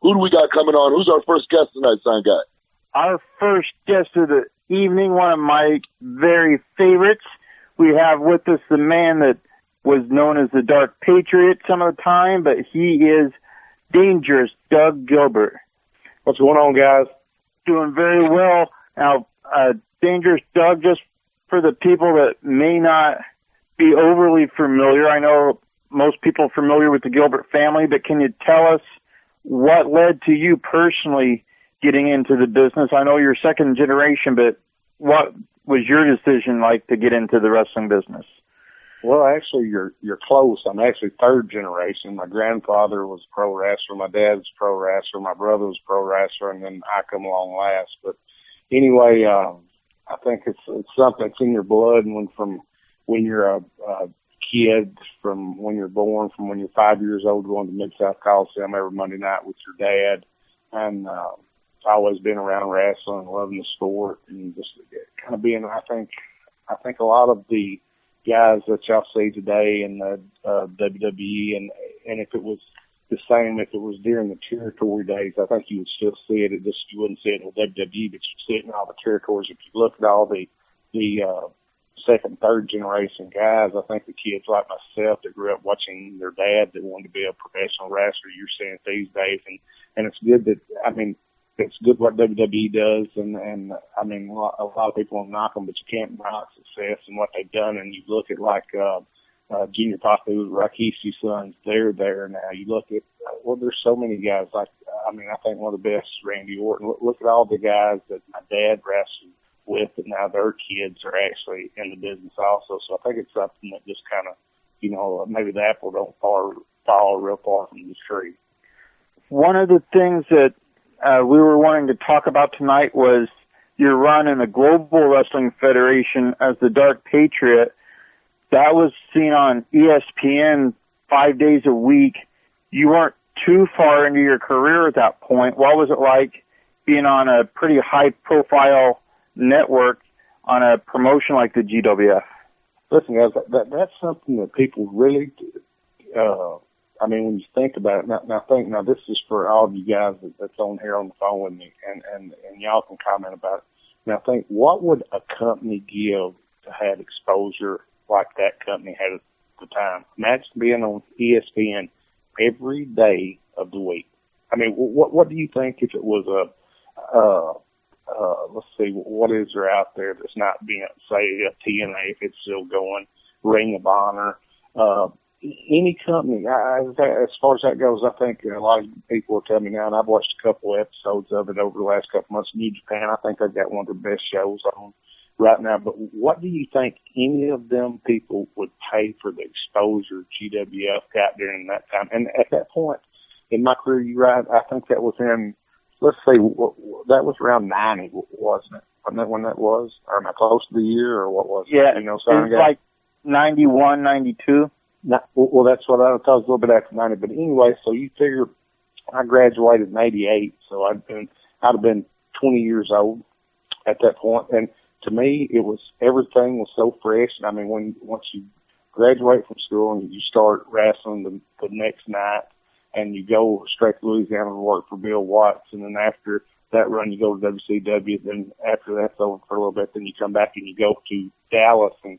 Who do we got coming on? Who's our first guest tonight, Sign Guy? Our first guest of the evening, one of my very favorites. We have with us the man that was known as the Dark Patriot some of the time, but he is Dangerous Doug Gilbert. What's going on, guys? Doing very well. Now, Dangerous Doug, just for the people that may not be overly familiar, I know most people are familiar with the Gilbert family, but can you tell us what led to you personally getting into the business? I know you're second generation, but what was your decision like to get into the wrestling business? Well, actually, you're close. I'm actually third generation. My grandfather was a pro wrestler. My dad's a pro wrestler. My brother was a pro wrestler, and then I come along last. But anyway, I think it's something that's in your blood, and from when you're a kid, from when you're born, from when you're 5 years old, going to Mid-South Coliseum every Monday night with your dad, and I've always been around wrestling, loving the sport, and just kind of being. I think a lot of the guys that y'all see today in the WWE, and if it was the same, if it was during the territory days, I think you would still see it. You wouldn't see it in the WWE, but you'd see it in all the territories. If you look at all the second, third generation guys, I think the kids like myself that grew up watching their dad that wanted to be a professional wrestler, you're seeing it these days, and it's good that, I mean, it's good what WWE does, and I mean, a lot of people will knock them, but you can't knock success and what they've done. And you look at like Junior Papu, Rakishi's sons, they're there now. You look at, well, there's so many guys. Like, I mean, I think one of the best, Randy Orton. Look at all the guys that my dad wrestled with, and now their kids are actually in the business also. So I think it's something that just kind of, you know, maybe the apple don't fall real far from the tree. One of the things that we were wanting to talk about tonight was your run in the Global Wrestling Federation as the Dark Patriot. That was seen on ESPN 5 days a week. You weren't too far into your career at that point. What was it like being on a pretty high-profile network on a promotion like the GWF? Listen, guys, that's something that people really I mean, when you think about it, now this is for all of you guys that's on here on the phone with me, and y'all can comment about it. Now think, what would a company give to have exposure like that company had at the time? Imagine being on ESPN every day of the week. I mean, what do you think if it was let's see, what is there out there that's not being, say, a TNA, if it's still going, Ring of Honor, any company, as far as that goes, I think a lot of people will tell me now, and I've watched a couple episodes of it over the last couple months. New Japan, I think they've got one of the best shows on right now. But what do you think any of them people would pay for the exposure GWF got during that time? And at that point in my career, you're right, I think that was in, let's say, that was around 90, wasn't it? Wasn't that when that was? Or am I close to the year, or what was it? Yeah, you know, it was like 91, 92. Well, that's what I thought. It was a little bit after 90. But anyway, so you figure I graduated in 88, so I'd have been 20 years old at that point. And to me, it was, everything was so fresh. I mean, once you graduate from school and you start wrestling the next night, and you go straight to Louisiana and work for Bill Watts, and then after that run, you go to WCW. Then after that's over for a little bit, then you come back and you go to Dallas, and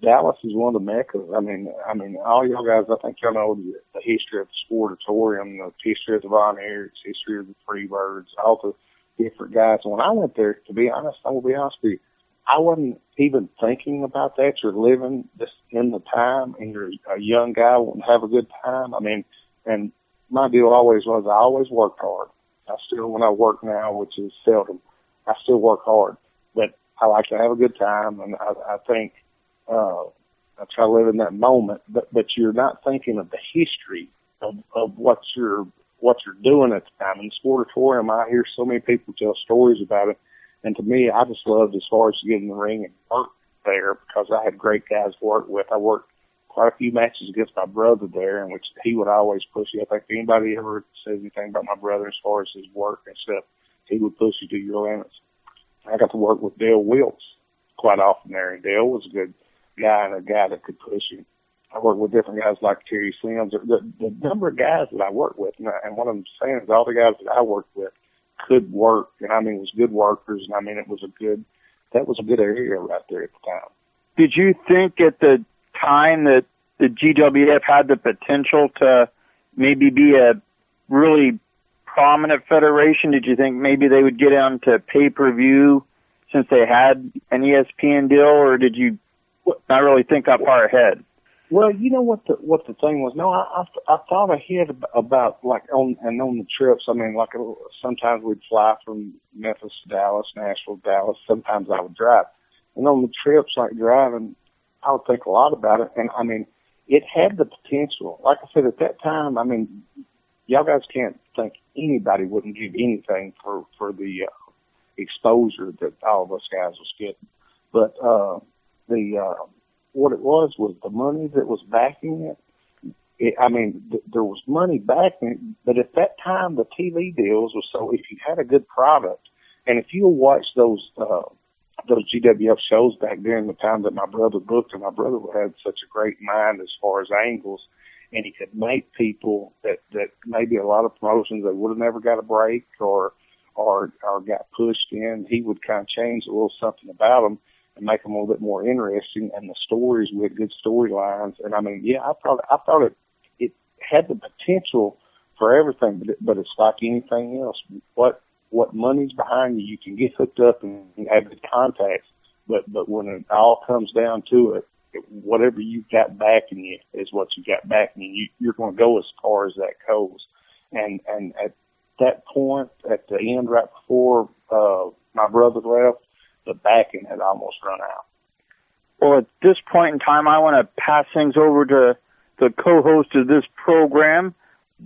Dallas is one of the meccas. I mean, all y'all guys, I think y'all know the history of the Sportatorium, the history of the Von Erichs, history of the Freebirds, all the different guys. And when I went there, to be honest, I will be honest with you, I wasn't even thinking about that. You're living this in the time, and you're a young guy wanting to have a good time. I mean, and my deal always was, I always worked hard. I still, when I work now, which is seldom, I still work hard. But I like to have a good time, and I think I try to live in that moment. But you're not thinking of the history of what you're doing at the time. In the Sportatorium, I hear so many people tell stories about it, and to me, I just loved as far as to get in the ring and work there, because I had great guys to work with. I worked quite a few matches against my brother there, in which he would always push you. I think if anybody ever says anything about my brother as far as his work and stuff, he would push you to your limits. I got to work with Dale Wilkes quite often there, and Dale was a good guy and a guy that could push you. I work with different guys like Terry Sims. The number of guys that I work with, and what I'm saying is all the guys that I worked with could work, and I mean, it was good workers, and I mean, that was a good area right there at the time. Did you think at the time that the GWF had the potential to maybe be a really prominent federation? Did you think maybe they would get onto pay-per-view since they had an ESPN deal, or did you not really think that far ahead? Well, you know what the thing was? No, I thought ahead about like on the trips. I mean, like sometimes we'd fly from Memphis to Dallas, Nashville, Dallas. Sometimes I would drive, and on the trips, like driving, I would think a lot about it. And I mean, it had the potential. Like I said, at that time, I mean, y'all guys can't think anybody wouldn't give anything for the exposure that all of us guys was getting. But what it was the money that was backing it. I mean, there was money backing it, but at that time the TV deals was so if you had a good product, and if you'll watch those GWF shows back during the time that my brother booked, and my brother had such a great mind as far as angles, and he could make people that maybe a lot of promotions that would have never got a break or got pushed in, he would kind of change a little something about them and make them a little bit more interesting. And the stories, we had good storylines. And I mean, yeah, I thought it had the potential for everything, but it's like anything else. What money's behind you, you can get hooked up and have good contacts, but when it all comes down to it, whatever you got backing you is what you got backing you. You're going to go as far as that goes. And at that point, at the end, right before my brother left, the backing had almost run out. Well, at this point in time, I want to pass things over to the co-host of this program,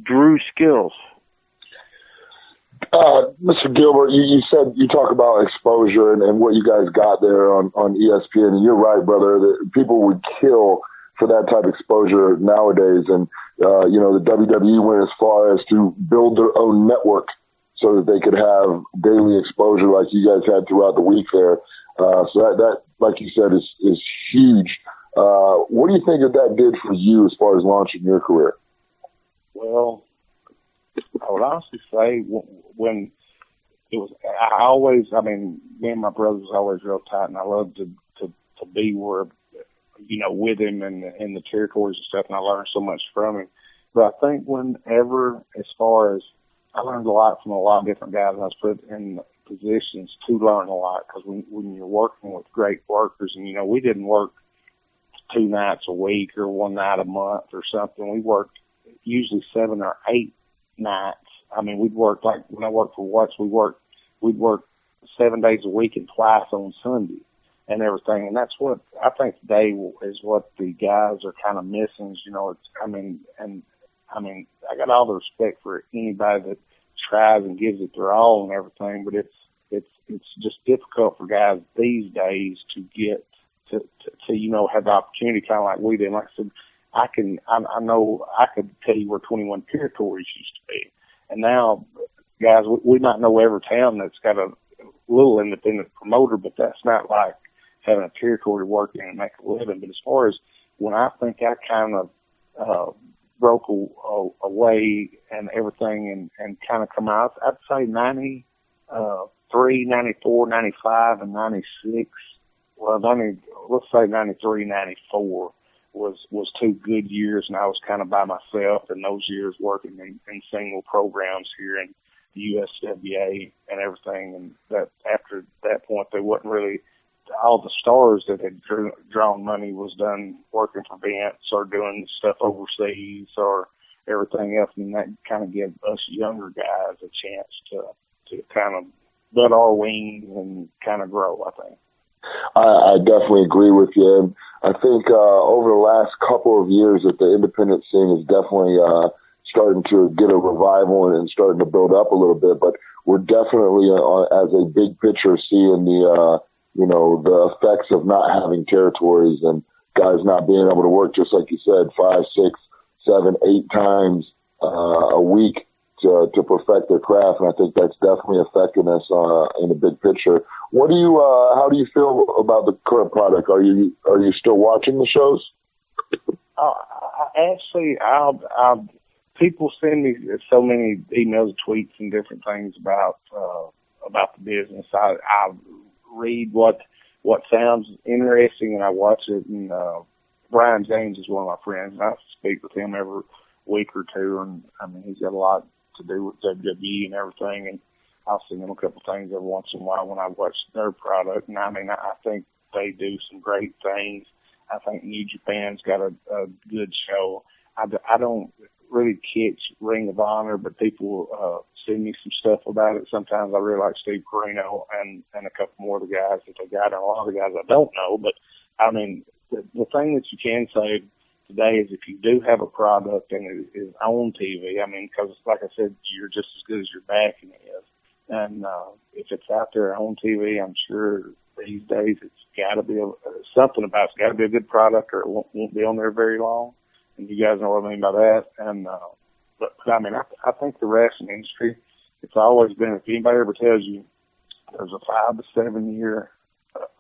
Drew Skills. Mr. Gilbert, you said you talk about exposure and what you guys got there on ESPN, and you're right, brother. That people would kill for that type of exposure nowadays, and the WWE went as far as to build their own network so that they could have daily exposure like you guys had throughout the week there. So that, like you said, is huge. What do you think that did for you as far as launching your career? Well, I would honestly say when it was, I mean, me and my brother was always real tight, and I loved to be where, with him and in the territories and stuff, and I learned so much from him. But I think whenever, as far as, I learned a lot from a lot of different guys, and I was put in positions to learn a lot, because when you're working with great workers, and, we didn't work 2 nights a week or 1 night a month or something. We worked usually 7 or 8 nights. I mean, we'd work, like when I worked for Watts, we'd work 7 days a week and twice on Sunday and everything. And that's what I think today is what the guys are kind of missing. I got all the respect for anybody that tries and gives it their all and everything, but it's just difficult for guys these days to get to have the opportunity, kind of like we did. Like I said, I know I could tell you where 21 territories used to be. And now, guys, we might know every town that's got a little independent promoter, but that's not like having a territory to work in and make a living. But as far as when I think I kind of broke away and everything and kind of come out, I'd say 93, 94, 95, and 96. Well, let's say 93, 94. Was 2 good years, and I was kind of by myself in those years working in single programs here in the USWA and everything. And that after that point, there wasn't really all the stars that had drawn money was done working for Vince or doing stuff overseas or everything else, and that kind of gave us younger guys a chance to kind of butt our wings and kind of grow, I think. I definitely agree with you. And I think over the last couple of years that the independent scene is definitely starting to get a revival and starting to build up a little bit. But we're definitely, as a big picture, seeing the effects of not having territories and guys not being able to work, just like you said, 5, 6, 7, 8 times a week to perfect their craft, and I think that's definitely affecting us in the big picture. How do you feel about the current product? Are you still watching the shows? People send me so many emails, tweets, and different things about the business. I read what sounds interesting, and I watch it. And Brian James is one of my friends, and I speak with him every week or two. And I mean, he's got a lot to do with WWE and everything. And I'll send him a couple of things every once in a while when I watch their product. And I mean, I think they do some great things. I think New Japan's got a good show. I don't really catch Ring of Honor, but people send me some stuff about it. Sometimes I really like Steve Corino and a couple more of the guys that they got, and a lot of the guys I don't know. But, I mean, the thing that you can say today is if you do have a product and it is on TV, I mean, because like I said, you're just as good as your backing is. And if it's out there on TV, I'm sure these days it's got to be something about it's got to be a good product or it won't be on there very long. And you guys know what I mean by that. And but I mean, I think the wrestling industry, it's always been, if anybody ever tells you there's a 5 to 7 year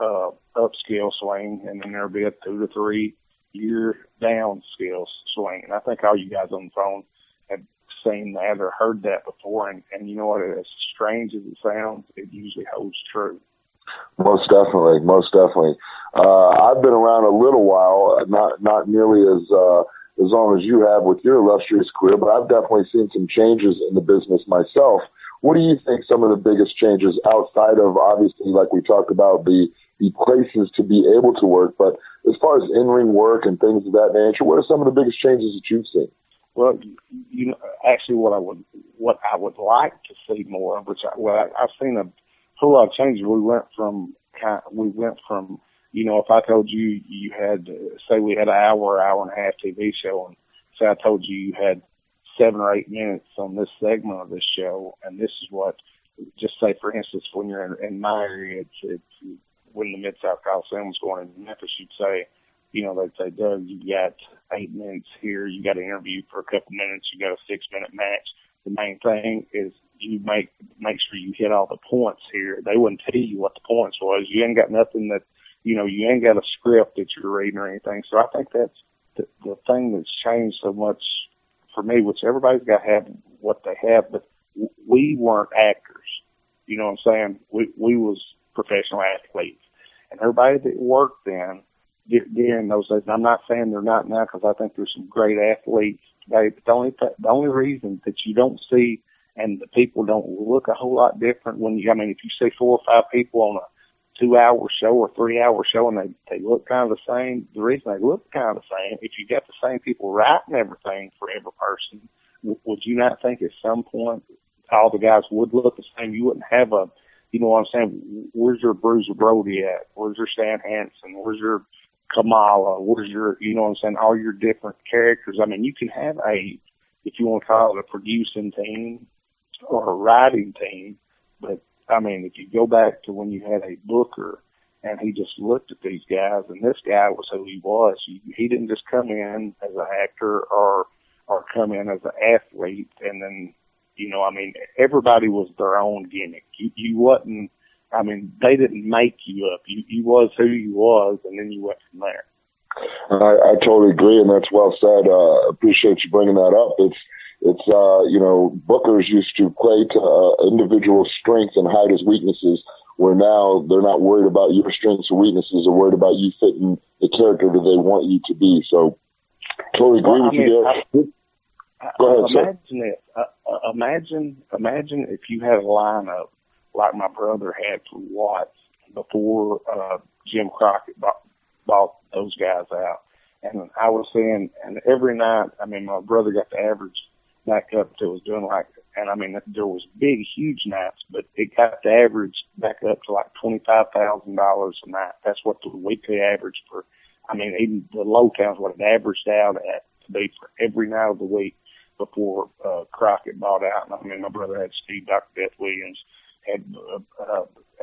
upscale swing, and then there'll be a 2 to 3 year downscale swing. And I think all you guys on the phone have seen that or heard that before. And you know what? As strange as it sounds, it usually holds true. Most definitely, most definitely. I've been around a little while, not nearly as long as you have with your illustrious career, but I've definitely seen some changes in the business myself. What do you think some of the biggest changes outside of, obviously, like we talked about, the places to be able to work, but as far as in-ring work and things of that nature, what are some of the biggest changes that you've seen? Well, you know, actually, what I would like to see more, I've seen a whole lot of changes. We went from, you know, if I told you had, say we had an hour and a half TV show, and say I told you had 7 or 8 minutes on this segment of this show, and this is what, just say for instance, when you're in my area, it's when the Mid-South Coliseum was going in Memphis, you'd say, you know, they'd say, Doug, you got 8 minutes here, you got an interview for a couple minutes, you got a 6-minute match. The main thing is you make sure you hit all the points here. They wouldn't tell you what the points was. You ain't got nothing that, you know, you ain't got a script that you're reading or anything. So I think that's the thing that's changed so much for me, which everybody's got to have what they have, but we weren't actors. You know what I'm saying? We was professional athletes. And everybody that worked then, during those days, and I'm not saying they're not now because I think there's some great athletes today, but the only reason that you don't see and the people don't look a whole lot different when you, I mean, if you see 4 or 5 people on a 2-hour show or 3-hour show and they look kind of the same, the reason they look kind of the same, if you got the same people writing everything for every person, would you not think at some point all the guys would look the same? You wouldn't have a, you know what I'm saying, where's your Bruiser Brody at? Where's your Stan Hansen? Where's your Kamala? Where's your, you know what I'm saying, all your different characters? I mean, you can have a, if you want to call it a producing team or a writing team, but I mean, if you go back to when you had a booker and he just looked at these guys, and this guy was who he was. He didn't just come in as an actor or come in as an athlete, and then, you know, I mean, everybody was their own gimmick. You wasn't, I mean, they didn't make you up. You was who you was, and then you went from there. I totally agree, and that's well said. Appreciate you bringing that up. It's you know, bookers used to play to individual strengths and hide his weaknesses, where now they're not worried about your strengths or weaknesses, they're worried about you fitting the character that they want you to be. So, totally agree with you there. Go ahead, imagine it. Imagine if you had a lineup like my brother had for Watts before Jim Crockett bought those guys out. And I was saying, and every night, I mean, my brother got the average back up to, it was doing like, and I mean, there was big, huge nights, but it got the average back up to like $25,000 a night. That's what the weekly average for, I mean, even the low towns, what it averaged out at to be for every night of the week before Crockett bought out. And I mean, my brother had Steve, Dr. Beth Williams, had,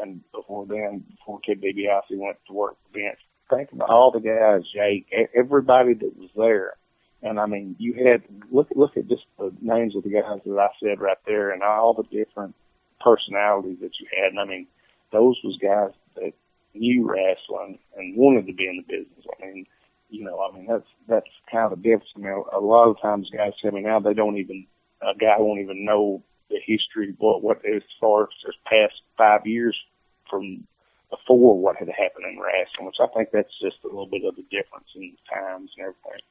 and before Kid DiBiase went to work for Vince. Think about all the guys, Jake, everybody that was there. And I mean, you had, look at just the names of the guys that I said right there and all the different personalities that you had. And I mean, those was guys that knew wrestling and wanted to be in the business. I mean, I mean, that's kind of the difference. I mean, a lot of times guys tell me now a guy won't even know the history, what as far as just past 5 years from before what had happened in wrestling, which I think that's just a little bit of the difference in times and everything.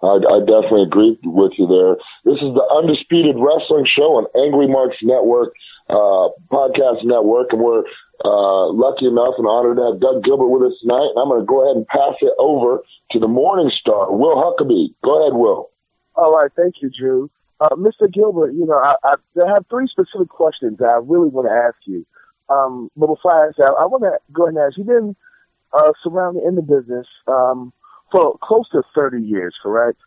I definitely agree with you there. This is the Undisputed Wrestling Show on Angry Marks Network, podcast network, and we're lucky enough and honored to have Doug Gilbert with us tonight. And I'm going to go ahead and pass it over to the Morning Star, Will Huckabee. Go ahead, Will. All right, thank you, Drew. Mr. Gilbert, I have three specific questions that I really want to ask you. But before I ask that, I want to go ahead and ask, you've been surrounded in the business for close to 30 years, correct?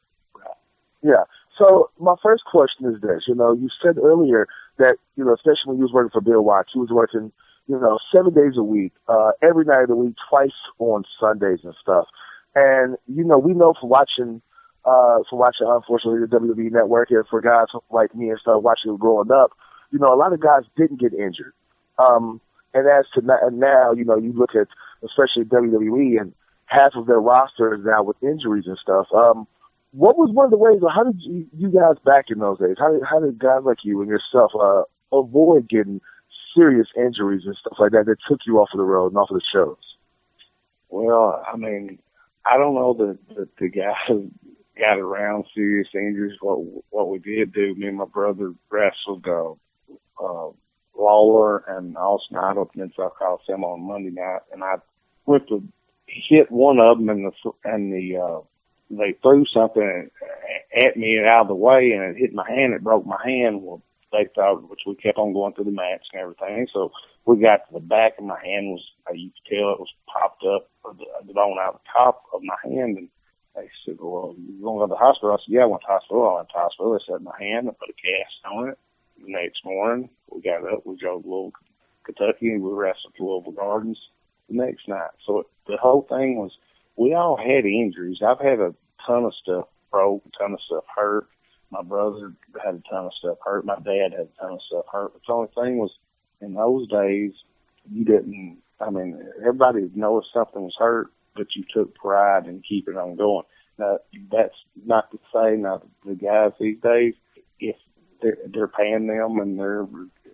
Yeah. So my first question is this. You said earlier that, especially when you was working for Bill Watts, you was working, 7 days a week, every night of the week, twice on Sundays and stuff. And, we know from watching, unfortunately, the WWE Network, and for guys like me and stuff watching it growing up, a lot of guys didn't get injured. And as to now, you look at, especially WWE, and half of their roster is now with injuries and stuff. What was one of the ways, or how did you guys back in those days, how did guys like you and yourself avoid getting serious injuries and stuff like that took you off of the road and off of the shows? Well, I mean, I don't know that the guys got around serious injuries. What we did do, me and my brother wrestled Lawler and Austin Idol in South Coliseum on Monday night, and I went to hit one of them, and they threw something at me and out of the way, and it hit my hand. It broke my hand. Well, they thought, which we kept on going through the match and everything. So we got to the back, and my hand was, you could tell it was popped up, the bone out the top of my hand. And they said, well, you going to go to the hospital? I said, yeah, I went to the hospital. I went to the hospital. They set my hand and put a cast on it. The next morning, we got up, we drove to Louisville, Kentucky, and we wrestled to Louisville Gardens the next night. So the whole thing was, we all had injuries. I've had a ton of stuff broke, a ton of stuff hurt. My brother had a ton of stuff hurt. My dad had a ton of stuff hurt. But the only thing was, in those days, everybody would know if something was hurt, but you took pride in keeping it on going. Now, that's not to say, now, the guys these days, if they're paying them and they're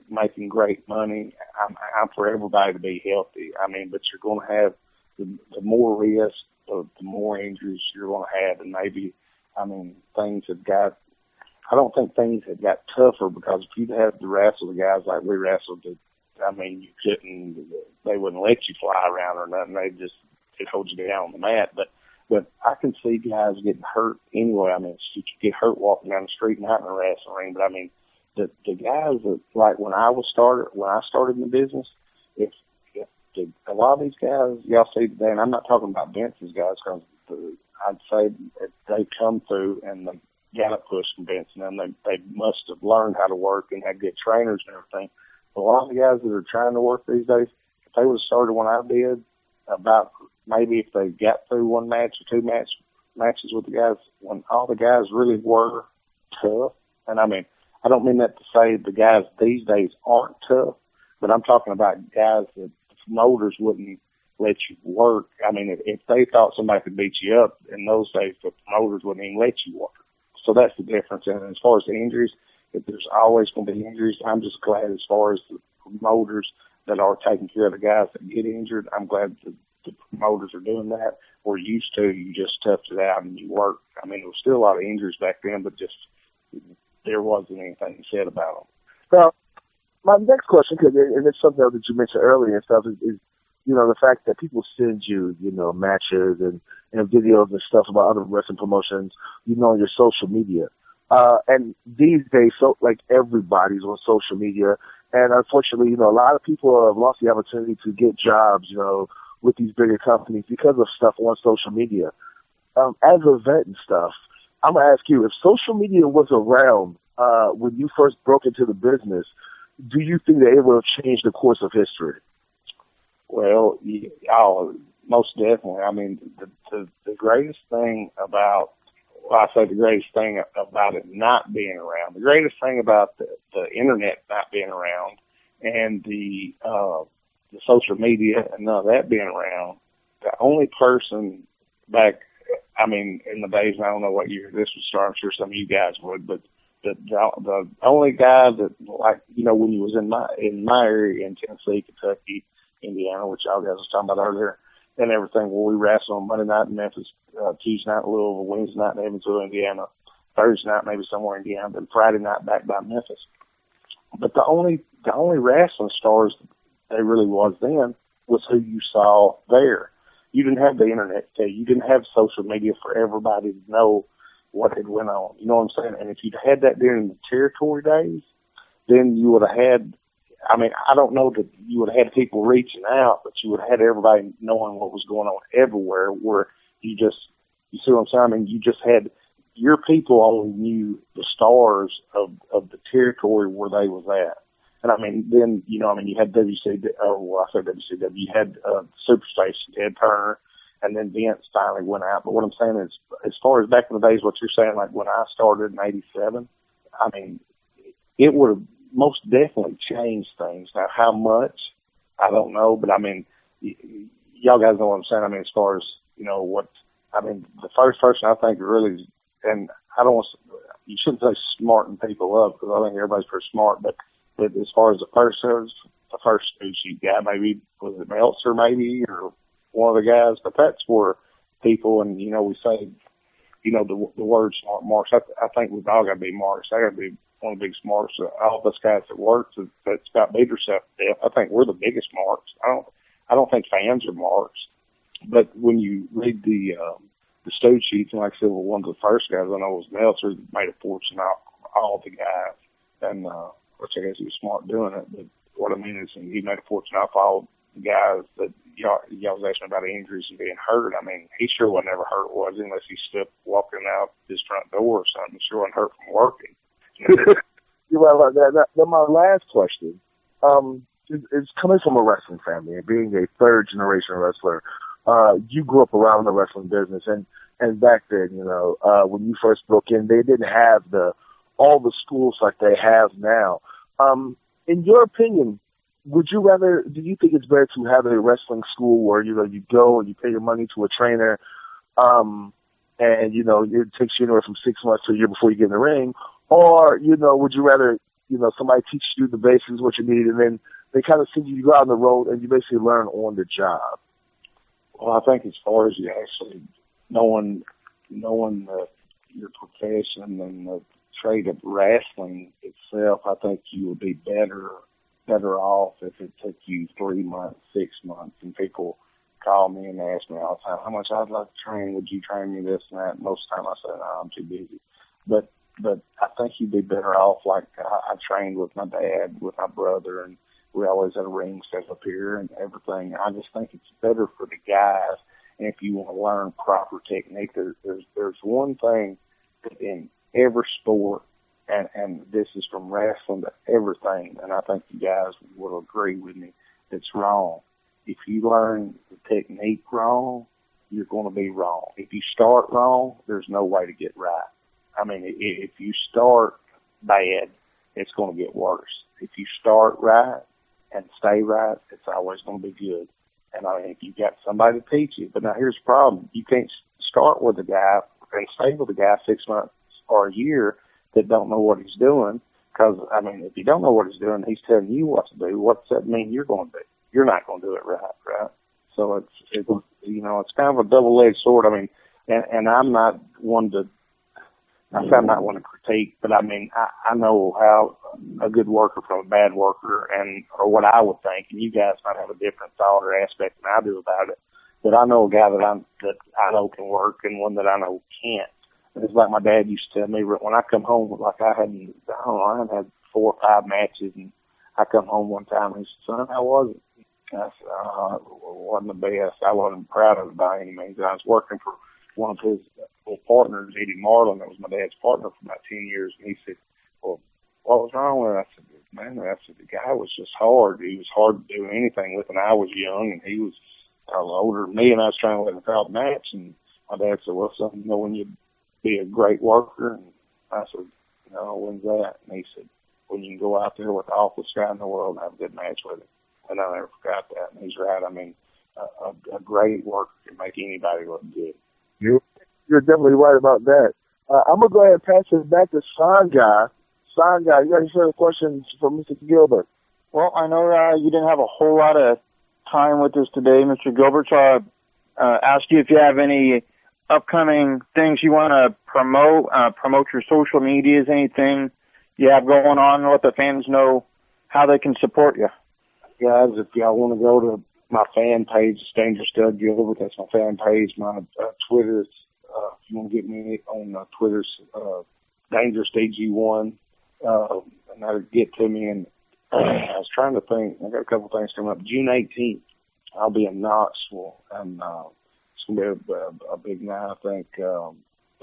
making great money, I'm for everybody to be healthy. But you're going to have the more risk, the more injuries you're going to have. And maybe, things have got, I don't think things have got tougher, because if you'd had to wrestle the guys like we wrestled, you couldn't, they wouldn't let you fly around or nothing. They'd hold you down on the mat. But I can see guys getting hurt anyway. You could get hurt walking down the street, not in a wrestling ring. But the guys that, like when I started in the business, a lot of these guys y'all see today, and I'm not talking about Vince's guys, because I'd say they come through and they got to push from Vince, and they must have learned how to work and had good trainers and everything. But a lot of the guys that are trying to work these days, if they would have started when I did, about maybe if they got through one match or two matches with the guys, when all the guys really were tough. And I don't mean that to say the guys these days aren't tough, but I'm talking about guys that the promoters wouldn't let you work. If they thought somebody could beat you up in those days, the promoters wouldn't even let you work. So that's the difference. And as far as the injuries, if there's always going to be injuries, I'm just glad as far as the promoters that are taking care of the guys that get injured, I'm glad the promoters are doing that. We're used to, you just toughed it out and you work. There was still a lot of injuries back then, but just there wasn't anything said about them. Well, my next question, and it's something that you mentioned earlier and stuff, is the fact that people send you, matches and videos and stuff about other wrestling promotions, on your social media. And these days, everybody's on social media. And unfortunately, a lot of people have lost the opportunity to get jobs, with these bigger companies because of stuff on social media. As a vet and stuff, I'm going to ask you, if social media was around when you first broke into the business, do you think that it would have changed the course of history? Well, most definitely. The greatest thing about, I say the greatest thing about it not being around, the greatest thing about the internet not being around, and the social media and none of that being around, the only person back I mean, in the days, I don't know what year this would start. I'm sure some of you guys would, but the only guy that, like, you know, when you was in my area in Tennessee, Kentucky, Indiana, which y'all guys was talking about earlier, and everything, where we wrestled on Monday night in Memphis, Tuesday night in Louisville, Wednesday night in Evansville, Indiana, Thursday night maybe somewhere in Indiana, then Friday night back by Memphis. But the only wrestling stars there really was then was who you saw there. You didn't have the internet to tell you. You didn't have social media for everybody to know what had went on. You know what I'm saying? And if you'd had that during the territory days, then you would have had, I mean, I don't know that you would have had people reaching out, but you would have had everybody knowing what was going on everywhere, where you see what I'm saying? I mean, you just had, your people only knew the stars of the territory where they was at. And I mean, then, you know, I mean, you had WCW, you had Superstation, Ted Turner, and then Vince finally went out. But what I'm saying is, as far as back in the days, what you're saying, like when I started in '87, I mean, it would have most definitely changed things. Now, how much, I don't know, but I mean, y'all guys know what I'm saying. I mean, as far as, you know, what, I mean, the first person I think really, and I don't want to, you shouldn't say smarten people up, because I think everybody's pretty smart, but as far as the first species guy, maybe, was it Meltzer maybe, or one of the guys, but that's where people, and, you know, we say, you know, the word smart marks, I think we've all got to be marks. I got to be one of the biggest marks. All of us guys that work, that's got beat yourself to death, I think we're the biggest marks. I don't think fans are marks, but when you read the stage sheets, and like I said, one of the first guys I know was Meltzer, that made a fortune out of all the guys, and, which I guess he was smart doing it, but what I mean is he made a fortune off all the guys that y'all was asking about injuries and being hurt. I mean, he sure wasn't ever hurt, was he, unless he stepped walking out his front door or something. He sure wasn't hurt from working. You're right about that. Now, my last question is coming from a wrestling family and being a third-generation wrestler. You grew up around the wrestling business, and back then, you know, when you first broke in, they didn't have all the schools like they have now. In your opinion, do you think it's better to have a wrestling school where, you know, you go and you pay your money to a trainer, and, you know, it takes you anywhere from 6 months to a year before you get in the ring? Or, you know, would you rather, you know, somebody teach you the basics, what you need, and then they kind of send you out on the road and you basically learn on the job? Well, I think as far as you actually knowing your profession and the trade of wrestling itself, I think you would be better off if it took you 3 months, 6 months. And people call me and ask me all the time, how much I'd like to train, would you train me this and that? Most of the time I say, no, I'm too busy. But I think you'd be better off, like I trained with my dad, with my brother, and we always had a ring set up here and everything. I just think it's better for the guys. And if you want to learn proper technique, there's one thing in every sport, and this is from wrestling to everything, and I think you guys will agree with me, it's wrong. If you learn the technique wrong, you're going to be wrong. If you start wrong, there's no way to get right. I mean, if you start bad, it's going to get worse. If you start right and stay right, it's always going to be good. And I mean, if you got somebody to teach you, but now here's the problem. You can't start with a guy and stay with a guy 6 months or a year that don't know what he's doing. Because, I mean, if you don't know what he's doing, he's telling you what to do. What's that mean you're going to do? You're not going to do it right? So it's you know, it's kind of a double-edged sword. I mean, and I'm not one to, I'm not one to critique, but I mean, I know how a good worker from a bad worker, or what I would think, and you guys might have a different thought or aspect than I do about it. But I know a guy that I know can work, and one that I know can't. And it's like my dad used to tell me when I come home, like I hadn't had 4 or 5 matches, and I come home one time and he said, "Son, how was it?" And I said, "It wasn't the best. I wasn't proud of it by any means." I was working for one of his partners, Eddie Marlin, that was my dad's partner for about 10 years, and he said, "Well, what was wrong with it?" I said, "Man," the guy was just hard. He was hard to do anything with, and I was young, and he was older than me, and I was trying to let him out match, and my dad said, "Well, son, you know, when you be a great worker," and I said, "When's that?" And he said, "When you can go out there with the awfulest guy in the world and have a good match with him." And I never forgot that, and he's right. I mean, a great worker can make anybody look good. You You're definitely right about that. I'm going to go ahead and pass it back to Son Guy. Son Guy, you got any further questions for Mr. Gilbert? Well, I know you didn't have a whole lot of time with us today, Mr. Gilbert, so I'll ask you if you have any upcoming things you want to promote your social medias, anything you have going on, let the fans know how they can support you. Guys, if y'all want to go to my fan page, it's Dangerous Doug Gilbert. That's my fan page. My Twitter's, if you want to get me on Twitter's Dangerous DG1, and that'll get to me. And I was trying to think, I got a couple things coming up. June 18th, I'll be in Knoxville, and it's going to be a big night. I think the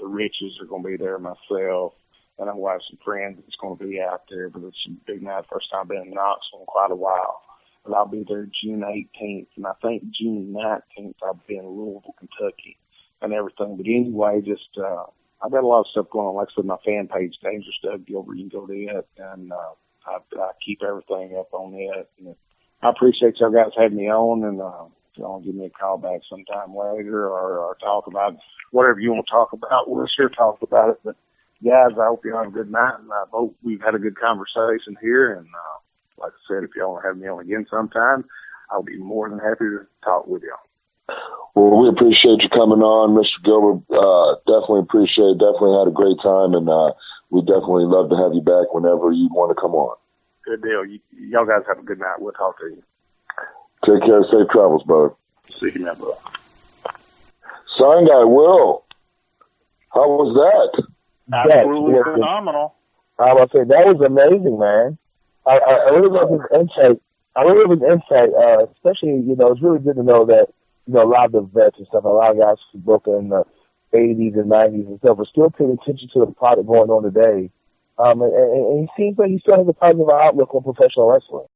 Riches are going to be there, myself, and I will have some friends that's going to be out there, but it's a big night. First time I've been in Knoxville in quite a while. But I'll be there June 18th, and I think June 19th I'll be in Louisville, Kentucky, and everything. But anyway, just I've got a lot of stuff going on. Like I said, my fan page, Dangerous Doug Gilbert, you can go to it, and I keep everything up on it. And I appreciate y'all guys having me on, and if y'all want to give me a call back sometime later or talk about whatever you want to talk about, we'll sure talk about it. But guys, I hope you have a good night, and I hope we've had a good conversation here. And like I said, if y'all want to have me on again sometime, I'll be more than happy to talk with y'all. Well, we appreciate you coming on, Mr. Gilbert. Definitely appreciate it. Definitely had a great time, and we definitely love to have you back whenever you want to come on. Good deal. Y'all guys have a good night. We'll talk to you. Take care. Safe travels, brother. See you, man, brother. Sign Guy, Will, how was that? Absolutely phenomenal. I was say that was amazing, man. I really love his insight. Especially, it's really good to know that, a lot of the vets and stuff, a lot of guys who broke in the 80s and 90s and stuff are still paying attention to the product going on today. And he seems like he still has a positive outlook on professional wrestling.